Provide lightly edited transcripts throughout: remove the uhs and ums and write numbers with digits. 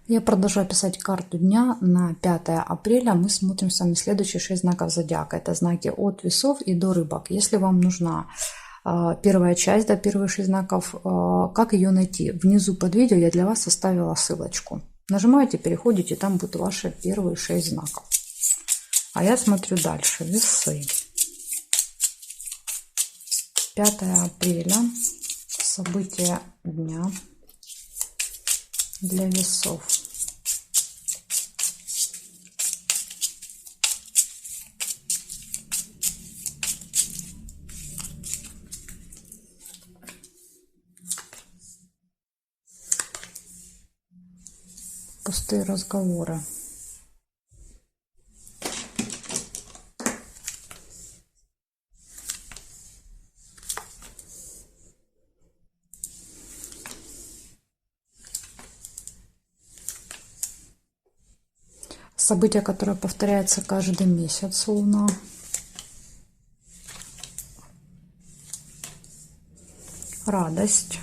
Я продолжаю писать карту дня на 5 апреля. Мы смотрим с вами следующие 6 знаков зодиака. Это знаки от весов и до рыбок. Если вам нужна первая часть, да, первые 6 знаков, как ее найти? Внизу под видео я для вас оставила ссылочку. Нажимаете, переходите, там будут ваши первые 6 знаков. А я смотрю дальше. Весы. 5 апреля. События дня для весов. Пустые разговоры. Событие, которое повторяется каждый месяц, Луна. Радость.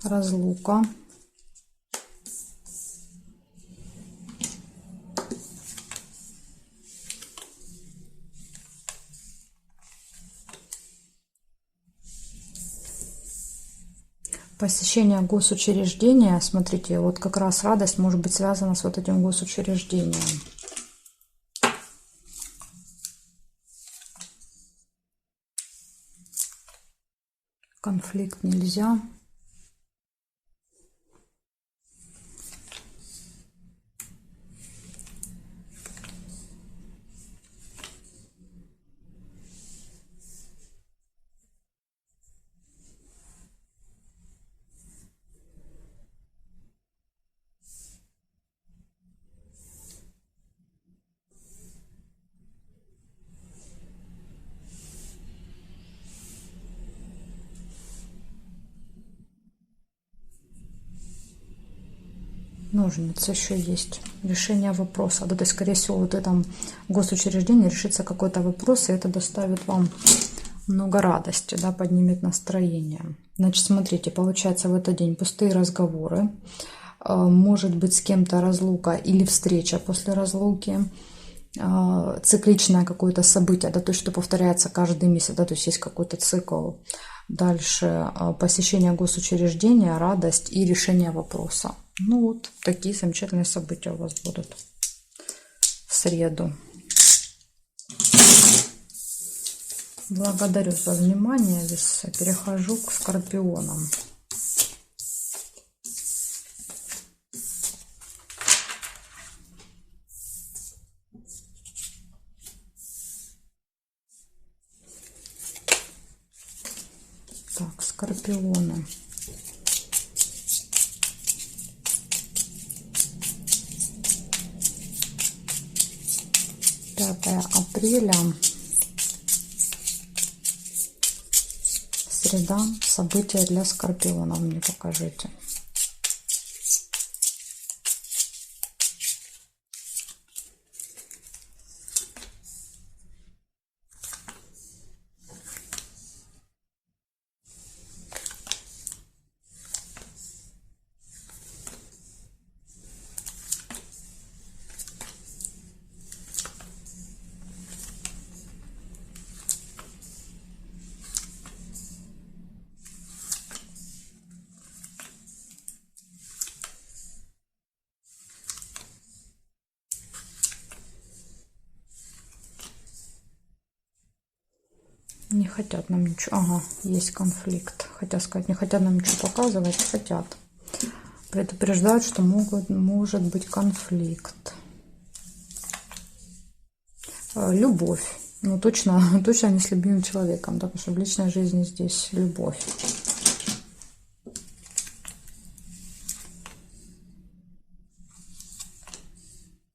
Разлука. Посещение госучреждения. Смотрите, вот как раз радость может быть связана с вот этим госучреждением. Конфликт нельзя. Ножницы еще есть. Решение вопроса. Да, то есть, скорее всего, вот в этом госучреждении решится какой-то вопрос, и это доставит вам много радости, да, поднимет настроение. Значит, смотрите, получается в этот день пустые разговоры. Может быть с кем-то разлука или встреча после разлуки. Цикличное какое-то событие, да, то есть, что повторяется каждый месяц, да, то есть есть какой-то цикл. Дальше посещение госучреждения, радость и решение вопроса. Ну вот такие замечательные события у вас будут в среду. Благодарю за внимание, весы. Перехожу к скорпионам. Так, скорпионы. Апреля, среда, события для скорпионов мне покажите. Не хотят нам ничего. Ага, есть конфликт. Хотят сказать, не хотят нам ничего показывать, хотят. Предупреждают, что может быть конфликт. Любовь. Ну, точно не с любимым человеком, да, потому что в личной жизни здесь любовь.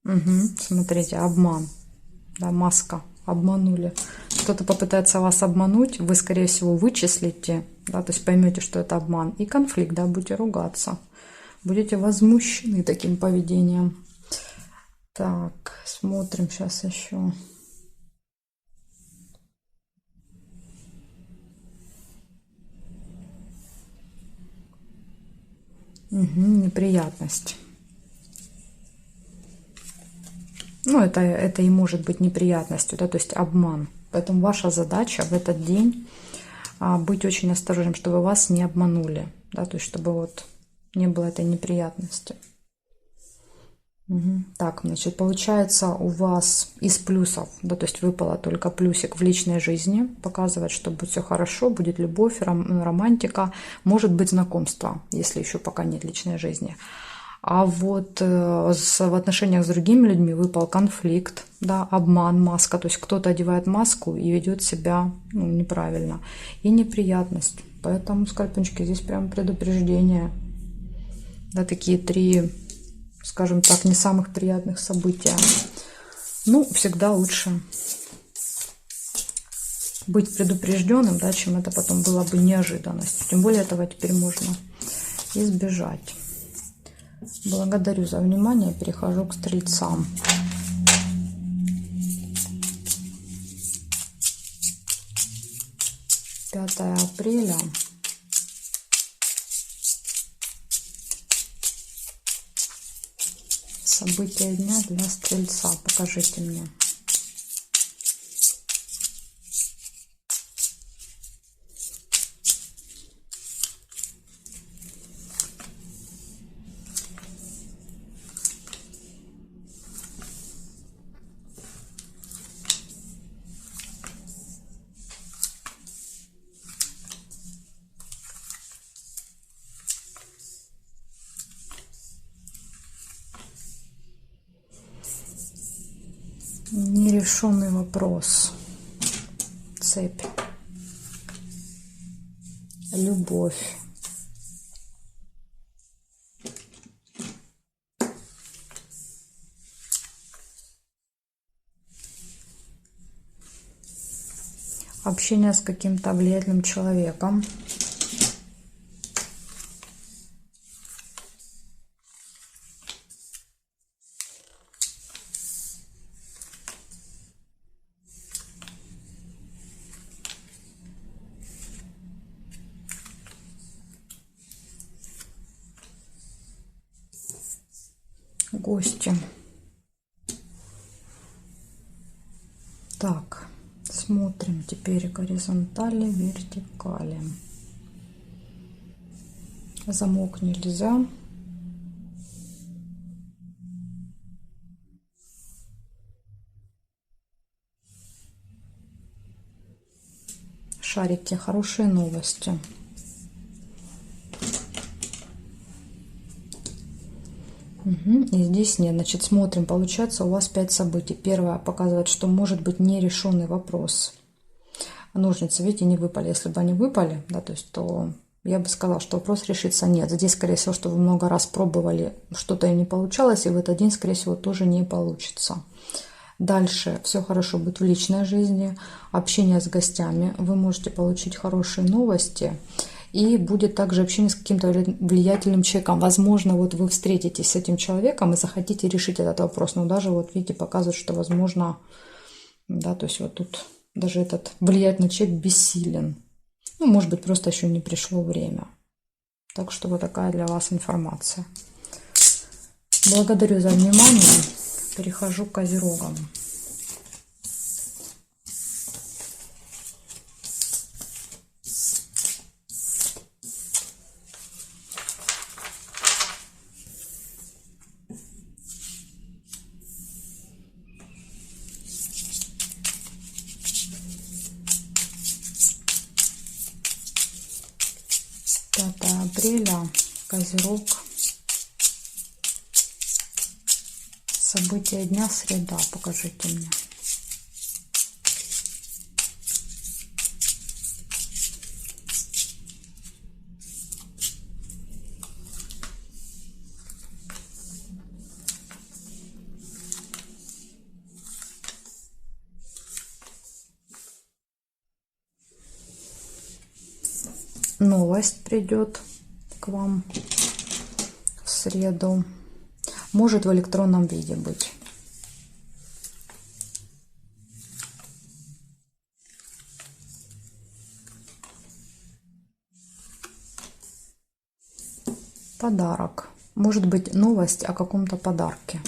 Угу, смотрите, обман. Да, маска. Обманули. Кто-то попытается вас обмануть, вы, скорее всего, вычислите, да, то есть поймете, что это обман. И конфликт, да, будете ругаться. Будете возмущены таким поведением. Так, смотрим сейчас еще. Угу, неприятность. Ну, это и может быть неприятностью, да, то есть обман. Поэтому ваша задача в этот день быть очень осторожным, чтобы вас не обманули, да, то есть чтобы вот не было этой неприятности. Угу. Так, значит, получается у вас из плюсов, да, то есть выпало только плюсик в личной жизни, показывает, что будет все хорошо, будет любовь, романтика, может быть знакомство, если еще пока нет личной жизни. А вот в отношениях с другими людьми выпал конфликт, да, обман, маска, то есть кто-то одевает маску и ведет себя неправильно, и неприятность. Поэтому, скорпиончики, здесь прям предупреждение, да, такие три, скажем так, не самых приятных события. Ну, всегда лучше быть предупрежденным, да, чем это потом было бы неожиданностью. Тем более этого теперь можно избежать. Благодарю за внимание. Перехожу к стрельцам. Пятое апреля. События дня для стрельца. Покажите мне. Нерешенный вопрос. Цепь. Любовь. Общение с каким-то влиятельным человеком. Гости. Так, смотрим теперь горизонтали, вертикали. Замок нельзя. Шарики, хорошие новости. Угу. И здесь нет. Значит, смотрим. Получается, у вас 5 событий. Первое показывает, что может быть нерешенный вопрос. Ножницы, видите, не выпали. Если бы они выпали, да, то есть, то я бы сказала, что вопрос решится. Нет. Здесь, скорее всего, что вы много раз пробовали, что-то и не получалось, и в этот день, скорее всего, тоже не получится. Дальше все хорошо будет в личной жизни, общение с гостями. Вы можете получить хорошие новости. И будет также общение с каким-то влиятельным человеком. Возможно, вот вы встретитесь с этим человеком и захотите решить этот вопрос. Но даже вот видите, показывает, что возможно, да, то есть вот тут даже этот влиятельный человек бессилен. Ну, может быть, просто еще не пришло время. Так что вот такая для вас информация. Благодарю за внимание. Перехожу к козерогам. Апреля, Козерог. События дня, среда. Покажите мне. Новость придет к вам в среду. Может в электронном виде быть. Подарок. Может быть новость о каком-то подарке.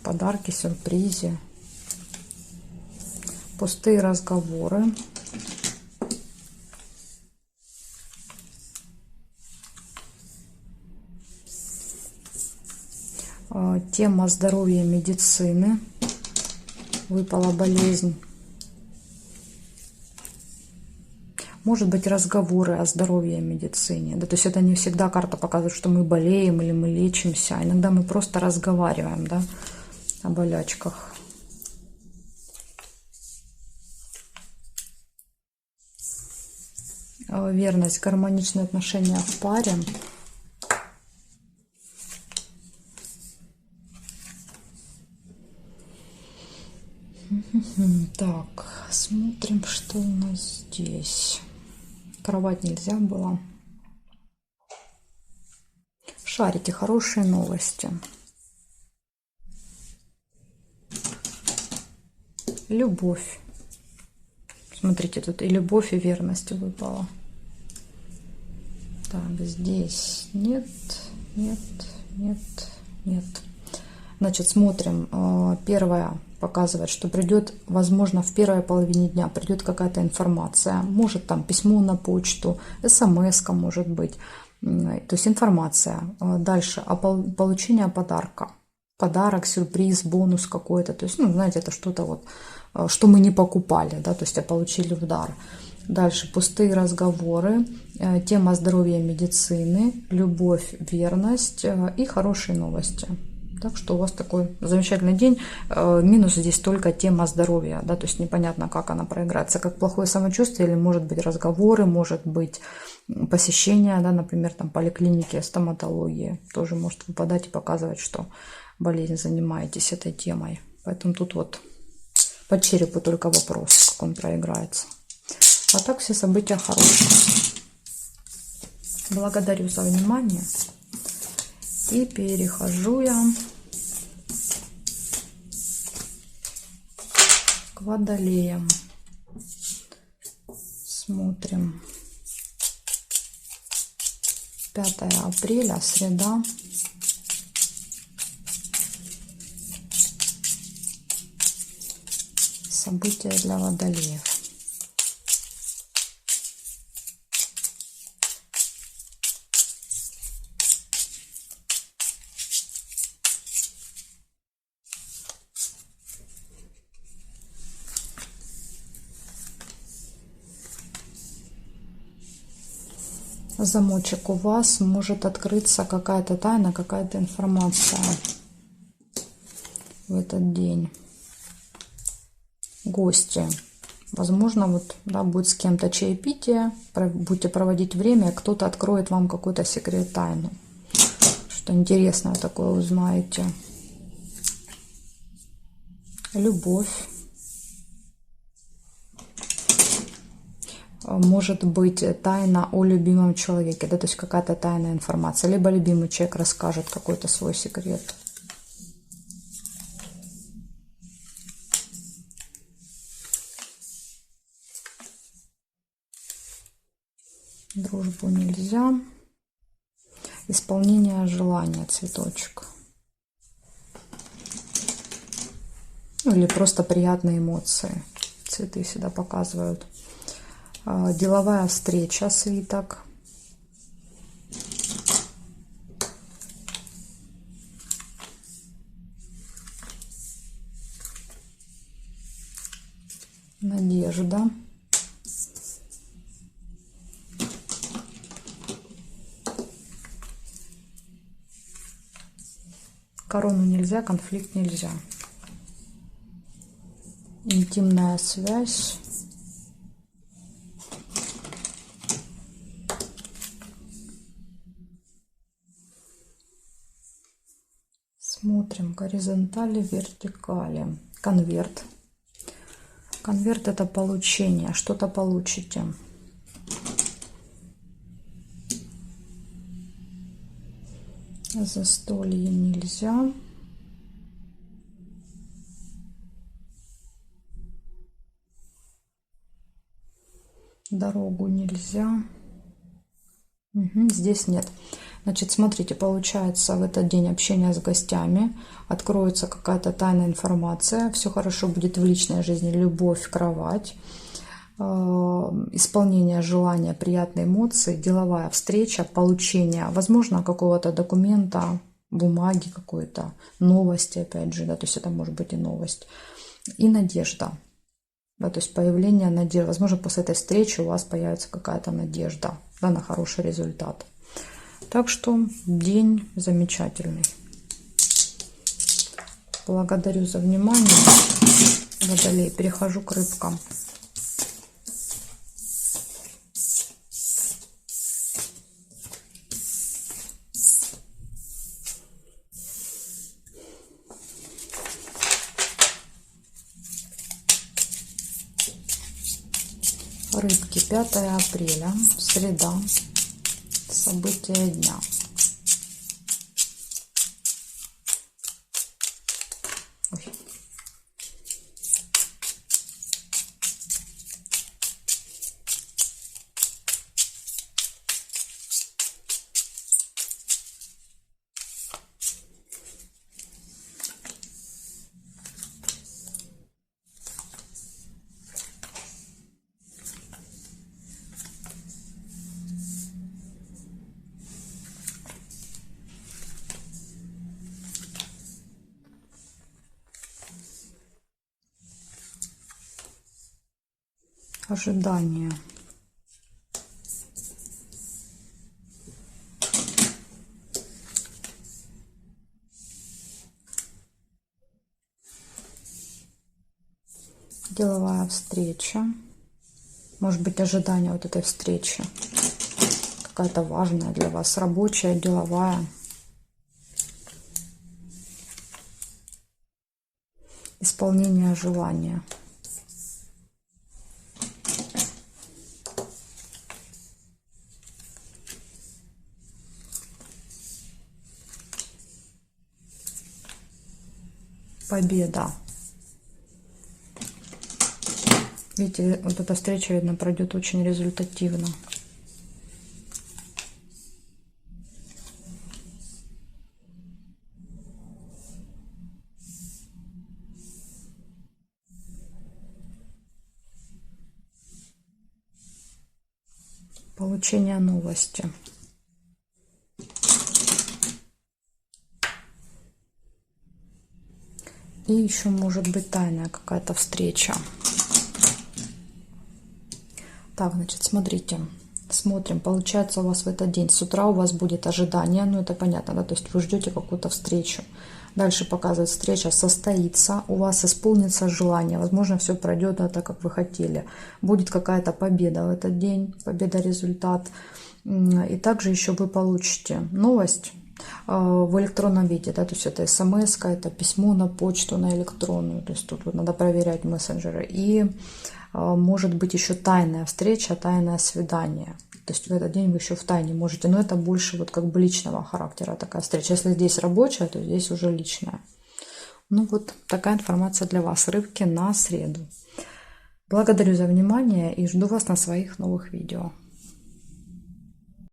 Подарки, сюрпризе. Пустые разговоры. Тема здоровья, медицины. Выпала болезнь. Может быть разговоры о здоровье и медицине. Да, то есть это не всегда карта показывает, что мы болеем или мы лечимся. А иногда мы просто разговариваем, да, о болячках. Верность, гармоничные отношения в паре. Так, смотрим, что у нас здесь. Кровать нельзя было. Шарики, хорошие новости. Любовь. Смотрите, тут и любовь, и верность выпала. Так, здесь нет, нет, нет, нет. Значит, смотрим. Первое показывает, что придет, возможно, в первой половине дня придет какая-то информация. Может там письмо на почту, смс-ка может быть. То есть информация. Дальше. Получение подарка. Подарок, сюрприз, бонус какой-то. То есть, ну, знаете, это что-то вот, что мы не покупали, да, то есть получили в дар. Дальше пустые разговоры, тема здоровья и медицины, любовь, верность и хорошие новости. Так что у вас такой замечательный день. Минус здесь только тема здоровья, да, то есть непонятно, как она проиграется, как плохое самочувствие или может быть разговоры, может быть посещение, да, например, там поликлиники, стоматологии, тоже может выпадать и показывать, что болезнь, занимаетесь этой темой. Поэтому тут вот по черепу только вопрос, как он проиграется. А так все события хорошие. Благодарю за внимание. И перехожу я к водолеям. Смотрим. 5 апреля, среда. События для водолеев. Замочек, у вас может открыться какая-то тайна, какая-то информация в этот день. Гости. Возможно, вот, да, будет с кем-то чаепитие, будете проводить время, кто-то откроет вам какой-то секрет, тайну. Что интересное такое узнаете. Любовь. Может быть тайна о любимом человеке, да, то есть какая-то тайная информация, либо любимый человек расскажет какой-то свой секрет. Дружбу нельзя. Исполнение желания, цветочек. Или просто приятные эмоции. Цветы всегда показывают. Деловая встреча, свиток. Надежда. Корону нельзя, конфликт нельзя. Интимная связь. Смотрим горизонтали, вертикали. Конверт. Конверт — это получение, что-то получите. Застолье нельзя. Дорогу нельзя. Здесь нет. Значит, смотрите, получается, в этот день общения с гостями откроется какая-то тайная информация, все хорошо будет в личной жизни, любовь, кровать, исполнение желания, приятные эмоции, деловая встреча, получение, возможно, какого-то документа, бумаги какой-то, новости, опять же, да, то есть это может быть и новость, и надежда. Да, то есть появление надежды. Возможно, после этой встречи у вас появится какая-то надежда, да, на хороший результат. Так что день замечательный. Благодарю за внимание, Водолей. Перехожу к рыбкам. Рыбки, 5 апреля, среда, события дня. Ой. Ожидание. Деловая встреча. Может быть, ожидание вот этой встречи. Какая-то важная для вас, рабочая, деловая. Исполнение желания. Победа. Видите, вот эта встреча, видно, пройдет очень результативно. Получение новости. И еще может быть тайная какая-то встреча. Так, значит, смотрите. Смотрим. Получается, у вас в этот день с утра у вас будет ожидание. Ну, это понятно, да? То есть вы ждете какую-то встречу. Дальше показывает, встреча состоится. У вас исполнится желание. Возможно, все пройдет, да, так, как вы хотели. Будет какая-то победа в этот день. Победа, результат. И также еще вы получите новость в электронном виде, да, то есть это смс, это письмо на почту, на электронную, то есть тут вот надо проверять мессенджеры, и может быть еще тайная встреча, тайное свидание, то есть в этот день вы еще в тайне можете, но это больше вот как бы личного характера такая встреча, если здесь рабочая, то здесь уже личная. Ну вот такая информация для вас, рыбки, на среду. Благодарю за внимание и жду вас на своих новых видео.